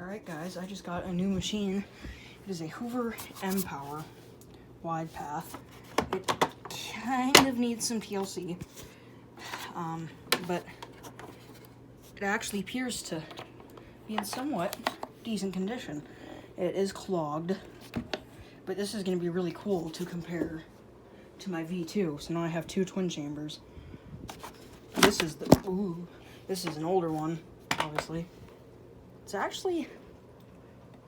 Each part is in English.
Alright guys, I just got a new machine. It is a Hoover M-Power wide path. It kind of needs some TLC, but it actually appears to be in somewhat decent condition. It is clogged, but this is going to be really cool to compare to my V2. So now I have two twin chambers. This is this is an older one, obviously. It's actually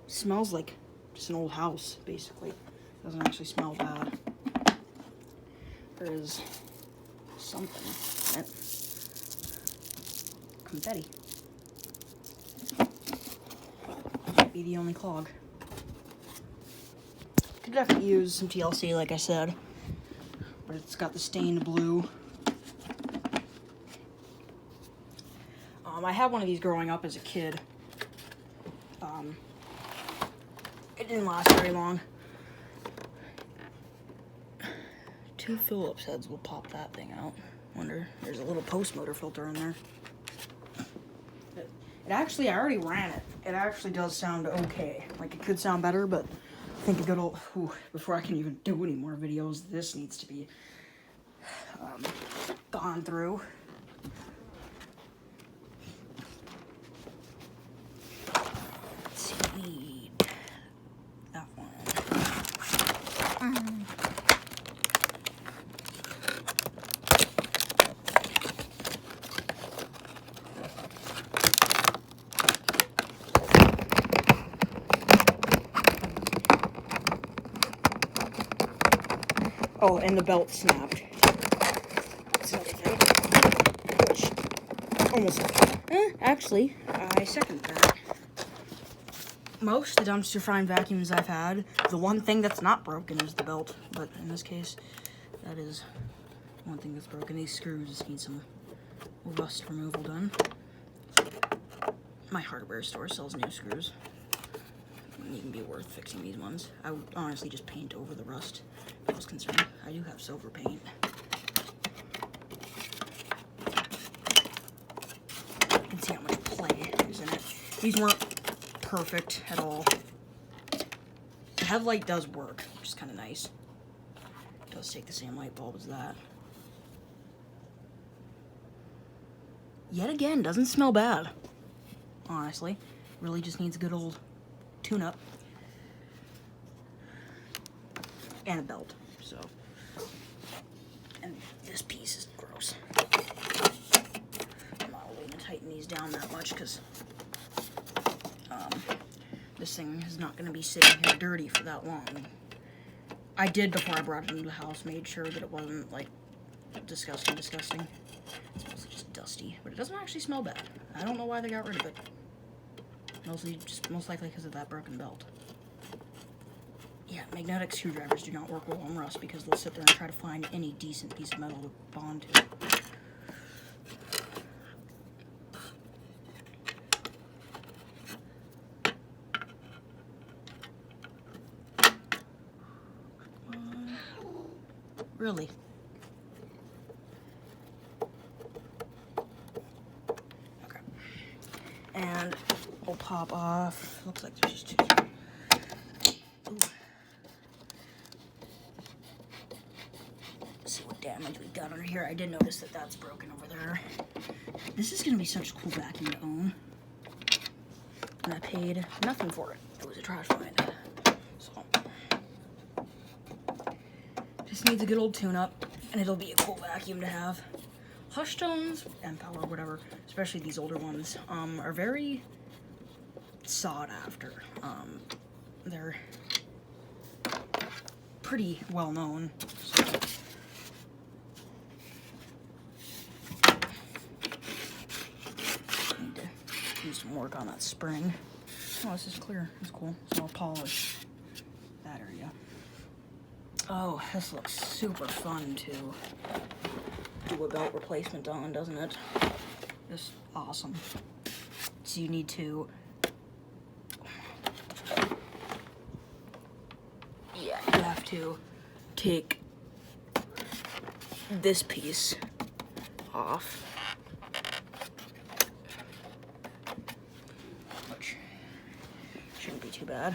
smells like just an old house, basically. Doesn't actually smell bad. There is something in it. Confetti. Might be the only clog. Could definitely use some TLC, like I said, but it's got the stained blue. I had one of these growing up as a kid. It didn't last very long. 2 Phillips heads will pop that thing out. Wonder, there's a little post motor filter in there. It actually, I already ran it. It actually does sound okay. Like, it could sound better, but I think a good old, before I can even do any more videos, this needs to be gone through. Let's see, that one. Oh, and the belt snapped. That's another thing. Which, almost, actually, I second that. Most of the dumpster frying vacuums I've had, the one thing that's not broken is the belt. But in this case, that is one thing that's broken. These screws just need some rust removal done. My hardware store sells new screws. Wouldn't even be worth fixing these ones. I would honestly just paint over the rust if I was concerned. I do have silver paint. You can see how much play is in it. These weren't perfect at all. The headlight does work, which is kind of nice. It does take the same light bulb as that. Yet again, doesn't smell bad. Honestly, really just needs a good old tune-up and a belt. So, and this piece is gross. I'm not really gonna tighten these down that much because this thing is not gonna be sitting here dirty for that long. I did, before I brought it into the house, made sure that it wasn't like disgusting. It's mostly just dusty, but it doesn't actually smell bad. I don't know why they got rid of it. Most likely because of that broken belt. Yeah, magnetic screwdrivers do not work well on rust because they'll sit there and try to find any decent piece of metal to bond to. Really? Okay. And we'll pop off. Looks like there's just 2. Ooh. Let's see what damage we got under here. I did notice that that's broken over there. This is going to be such a cool vacuum to own. And I paid nothing for it. It was a trash find. So, just needs a good old tune-up, and it'll be a cool vacuum to have. Hushtones, M-Power, whatever, especially these older ones, are very sought after. They're pretty well known. So. Need to do some work on that spring. Oh, this is clear. It's cool. So I'll polish that area. Oh, this looks super fun to do a belt replacement on, doesn't it? Just awesome. So you need to, you have to take this piece off, which Shouldn't be too bad.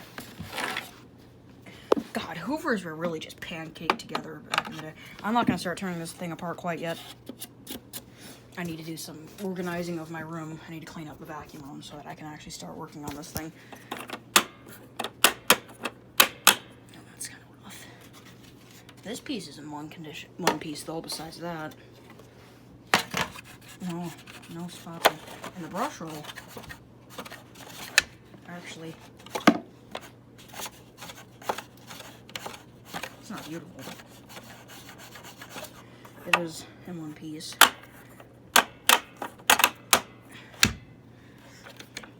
God, Hoovers were really just pancaked together back in the day. I'm not going to start turning this thing apart quite yet. I need to do some organizing of my room. I need to clean up the vacuum room so that I can actually start working on this thing. Oh, that's kind of rough. This piece is in one piece though, besides that. No spots. And the brush roll, actually, it's not beautiful. It is in one piece.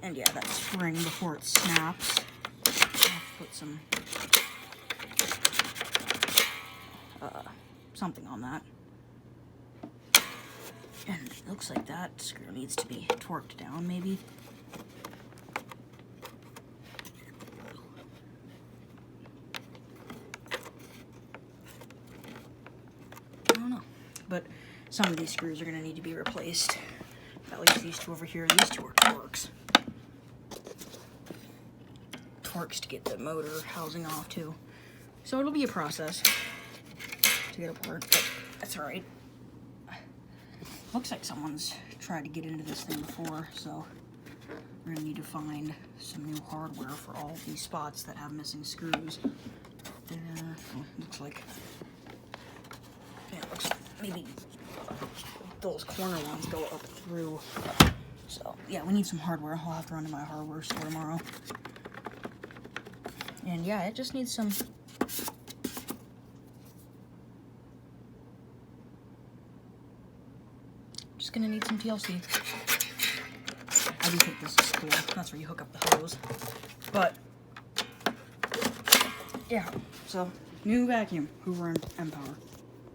And yeah, that spring before it snaps. I'll put some something on that. And it looks like that screw needs to be torqued down, maybe. I don't know. But some of these screws are going to need to be replaced. At least these two over here. These two are Torx. Torx to get the motor housing off, too. So it'll be a process to get apart, but that's alright. Looks like someone's tried to get into this thing before, so we're gonna need to find some new hardware for all these spots that have missing screws. Looks like, yeah, looks like maybe those corner ones go up through. So yeah, we need some hardware. I'll have to run to my hardware store tomorrow. And yeah, it just needs some. Just gonna need some TLC. I do think this is cool. That's where you hook up the hose. But yeah, so new vacuum, Hoover Empower.